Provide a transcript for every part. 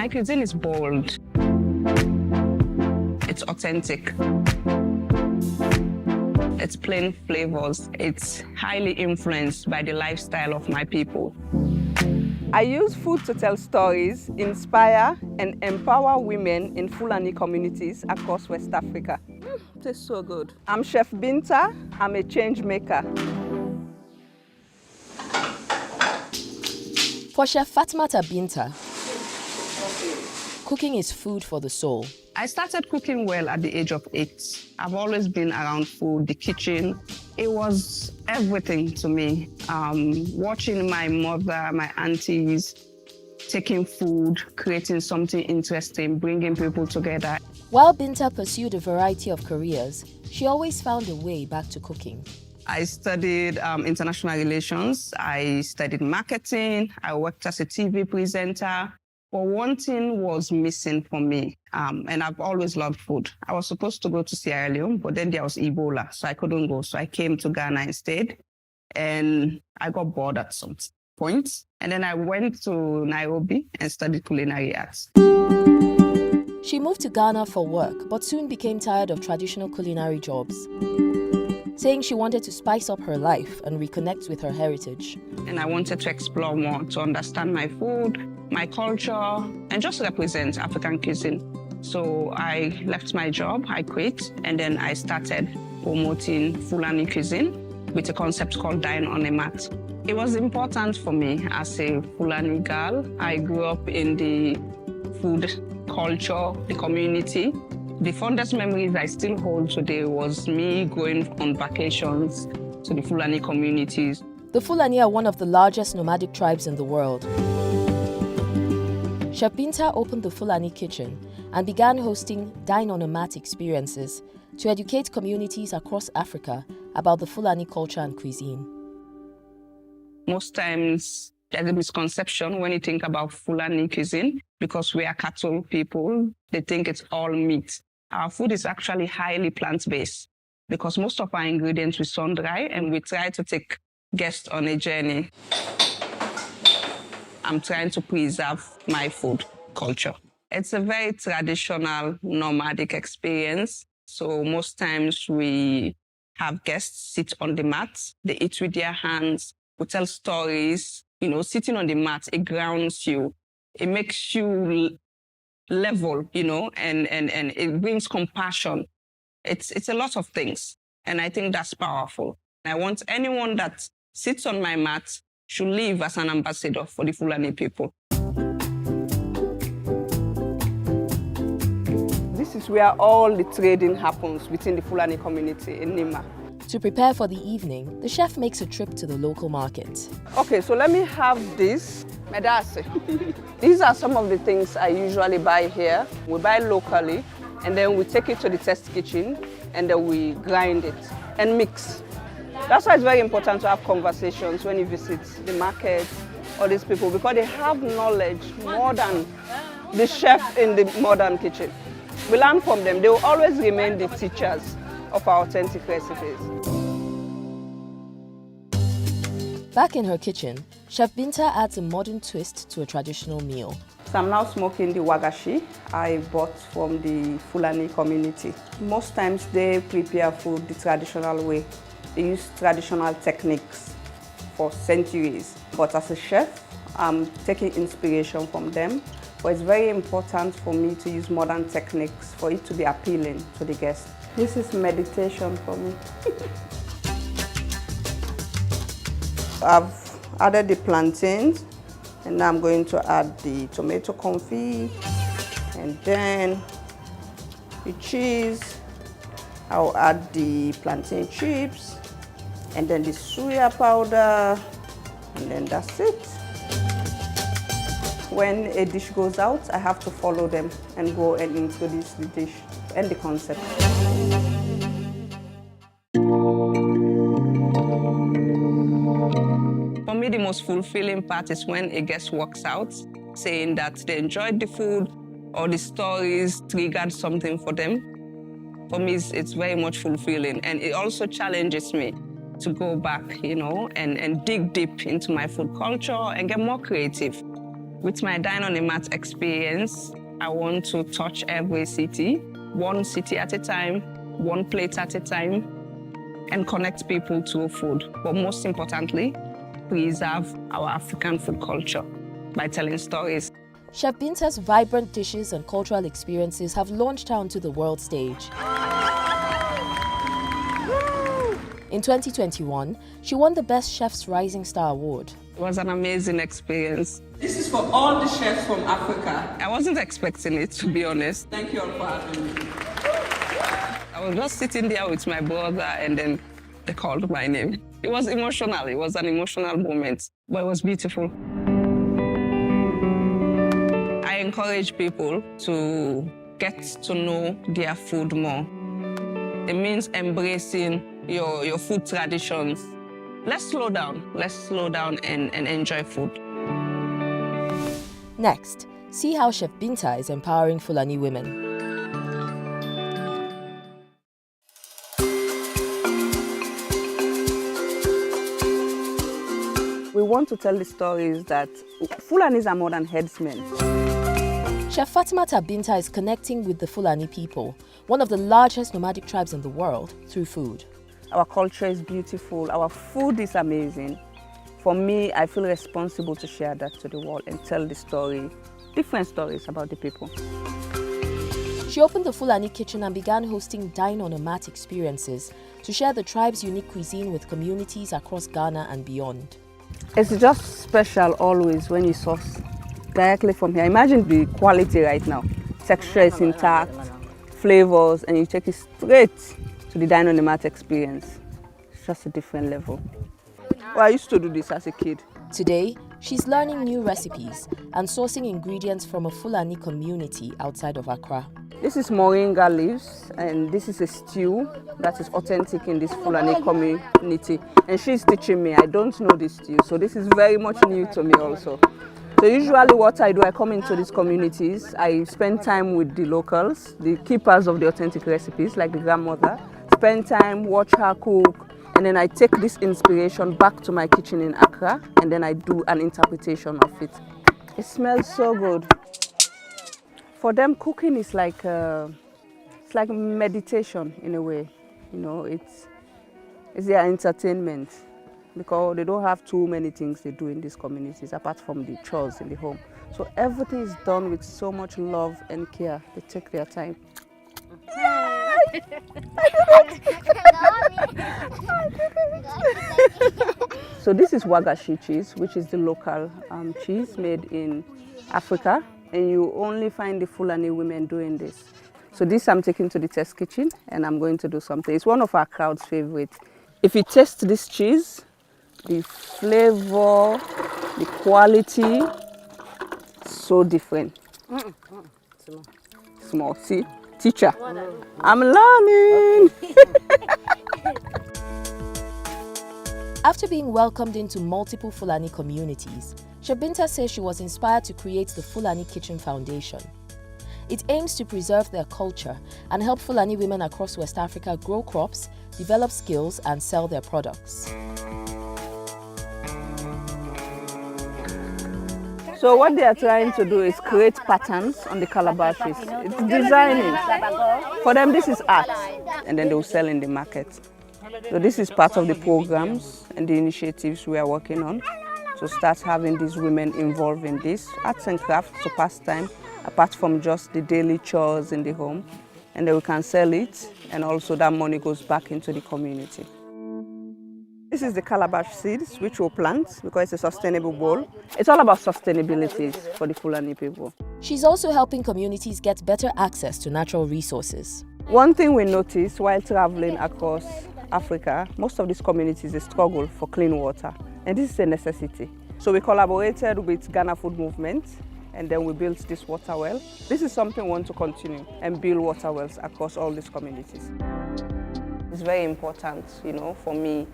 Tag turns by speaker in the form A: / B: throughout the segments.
A: My cuisine is bold. It's authentic. It's plain flavors. It's highly influenced by the lifestyle of my people.
B: I use food to tell stories, inspire and empower women in Fulani communities across West Africa. It tastes so good. I'm Chef Binta. I'm a change maker.
C: For Chef Fatmata Binta, cooking is food for the soul.
A: I started cooking well at the age of 8. I've always been around food, the kitchen. It was everything to me. Watching my mother, my aunties, taking food, creating something interesting, bringing people together.
C: While Binta pursued a variety of careers, she always found a way back to cooking.
A: I studied international relations. I studied marketing. I worked as a TV presenter. But one thing was missing for me, and I've always loved food. I was supposed to go to Sierra Leone, but then there was Ebola, so I couldn't go. So I came to Ghana instead, and I got bored at some point. And then I went to Nairobi and studied culinary arts.
C: She moved to Ghana for work, but soon became tired of traditional culinary jobs, saying she wanted to spice up her life and reconnect with her heritage.
A: And I wanted to explore more, to understand my food, my culture, and just represent African cuisine. So I left my job, I quit, and then I started promoting Fulani cuisine with a concept called Dine on a Mat. It was important for me as a Fulani girl. I grew up in the food culture, the community. The fondest memories I still hold today was me going on vacations to the Fulani communities.
C: The Fulani are one of the largest nomadic tribes in the world. Chef Binta opened the Fulani Kitchen and began hosting Dine on a Mat experiences to educate communities across Africa about the Fulani culture and cuisine.
A: Most times, there's a misconception when you think about Fulani cuisine because we are cattle people. They think it's all meat. Our food is actually highly plant-based because most of our ingredients we sun-dry and we try to take guests on a journey. I'm trying to preserve my food culture. It's a very traditional, nomadic experience. So most times we have guests sit on the mat. They eat with their hands. We tell stories. You know, sitting on the mat, it grounds you. It makes you level, you know, and it brings compassion. It's a lot of things. And I think that's powerful. I want anyone that sits on my mat should live as an ambassador for the Fulani people.
B: This is where all the trading happens within the Fulani community in Nima.
C: To prepare for the evening, the chef makes a trip to the local market.
B: Okay, so let me have this. Medase. These are some of the things I usually buy here. We buy locally, and then we take it to the test kitchen, and then we grind it and mix. That's why it's very important to have conversations when you visit the market or these people, because they have knowledge more than the chef in the modern kitchen. We learn from them. They will always remain the teachers of our authentic recipes.
C: Back in her kitchen, Chef Binta adds a modern twist to a traditional meal.
B: So I'm now smoking the wagashi I bought from the Fulani community. Most times they prepare food the traditional way. They use traditional techniques for centuries. But as a chef, I'm taking inspiration from them. But it's very important for me to use modern techniques for it to be appealing to the guests. This is meditation for me. I've added the plantains, and now I'm going to add the tomato confit, and then the cheese. I'll add the plantain chips, and then the suya powder, and then that's it. When a dish goes out, I have to follow them and go and introduce the dish and the concept.
A: For me, the most fulfilling part is when a guest walks out saying that they enjoyed the food or the stories triggered something for them. For me, it's very much fulfilling, and it also challenges me to go back, you know, and dig deep into my food culture and get more creative. With my Dine on a Mat experience, I want to touch every city, one city at a time, one plate at a time, and connect people to food. But most importantly, preserve our African food culture by telling stories.
C: Chef Binta's vibrant dishes and cultural experiences have launched her onto the world stage. In 2021, she won the Best Chef's Rising Star Award.
A: It was an amazing experience.
B: This is for all the chefs from Africa.
A: I wasn't expecting it, to be honest.
B: Thank you all for having me.
A: I was just sitting there with my brother and then they called my name. It was emotional. It was an emotional moment, but it was beautiful. I encourage people to get to know their food more. It means embracing your food traditions. Let's slow down. Let's slow down and enjoy food.
C: Next, see how Chef Binta is empowering Fulani women.
B: We want to tell the stories that Fulanis are more than headsmen.
C: Chef Fatimata Binta is connecting with the Fulani people, one of the largest nomadic tribes in the world, through food.
B: Our culture is beautiful. Our food is amazing. For me, I feel responsible to share that to the world and tell the story, different stories about the people.
C: She opened the Fulani kitchen and began hosting Dine on a Mat experiences to share the tribe's unique cuisine with communities across Ghana and beyond.
B: It's just special always when you source directly from here. Imagine the quality right now. Texture is intact, flavors, and you take it straight to the Dine on the Mat experience. It's just a different level. Well, I used to do this as a kid.
C: Today, she's learning new recipes and sourcing ingredients from a Fulani community outside of Accra.
B: This is moringa leaves, and this is a stew that is authentic in this Fulani community. And she's teaching me. I don't know this stew, so this is very much new to me also. So usually what I do, I come into these communities, I spend time with the locals, the keepers of the authentic recipes, like the grandmother, spend time, watch her cook, and then I take this inspiration back to my kitchen in Accra, and then I do an interpretation of it. It smells so good. For them, cooking is like meditation in a way. You know, it's their entertainment because they don't have too many things they do in these communities apart from the chores in the home. So everything is done with so much love and care. They take their time. So this is Wagashi cheese, which is the local cheese made in Africa. And you only find the Fulani women doing this. So this I'm taking to the test kitchen and I'm going to do something. It's one of our crowd's favorite. If you taste this cheese, the flavor, the quality, so different. Small, see? Teacher, I'm learning.
C: After being welcomed into multiple Fulani communities, Chef Binta says she was inspired to create the Fulani Kitchen Foundation. It aims to preserve their culture and help Fulani women across West Africa grow crops, develop skills, and sell their products.
B: So what they are trying to do is create patterns on the calabashes. It's designing. For them, this is art, and then they will sell in the market. So this is part of the programs and the initiatives we are working on to start having these women involved in this arts and crafts to pass time, apart from just the daily chores in the home. And then we can sell it, and also that money goes back into the community. This is the calabash seeds, which we'll plant because it's a sustainable bowl. It's all about sustainability for the Fulani people.
C: She's also helping communities get better access to natural resources.
B: One thing we noticed while traveling across Africa, most of these communities struggle for clean water, and this is a necessity. So we collaborated with Ghana Food Movement, and then we built this water well. This is something we want to continue and build water wells across all these communities. It's very important, you know, for me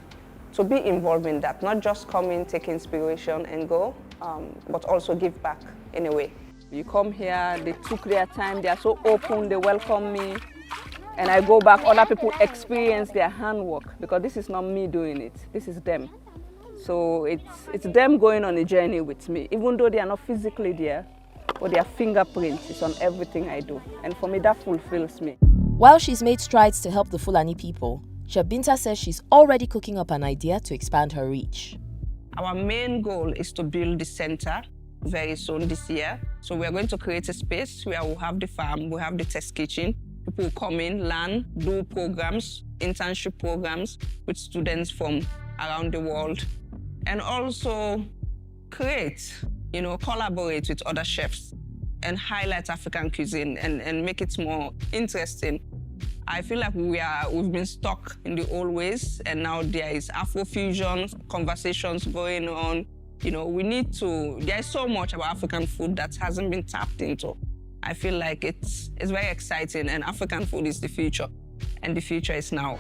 B: to be involved in that, not just come in, take inspiration and go, but also give back in a way. You come here, they took their time, they are so open, they welcome me, and I go back, other people experience their handwork, because this is not me doing it, this is them. So it's them going on a journey with me, even though they are not physically there, but their fingerprint is on everything I do. And for me, that fulfills me.
C: While she's made strides to help the Fulani people, Chef Binta says she's already cooking up an idea to expand her reach.
A: Our main goal is to build the center very soon this year. So we're going to create a space where we'll have the farm, we'll have the test kitchen. People will come in, learn, do programs, internship programs with students from around the world. And also create, collaborate with other chefs and highlight African cuisine and make it more interesting. I feel like we've been stuck in the old ways, and now there is Afrofusion conversations going on. There's so much about African food that hasn't been tapped into. I feel like it's very exciting, and African food is the future, and the future is now.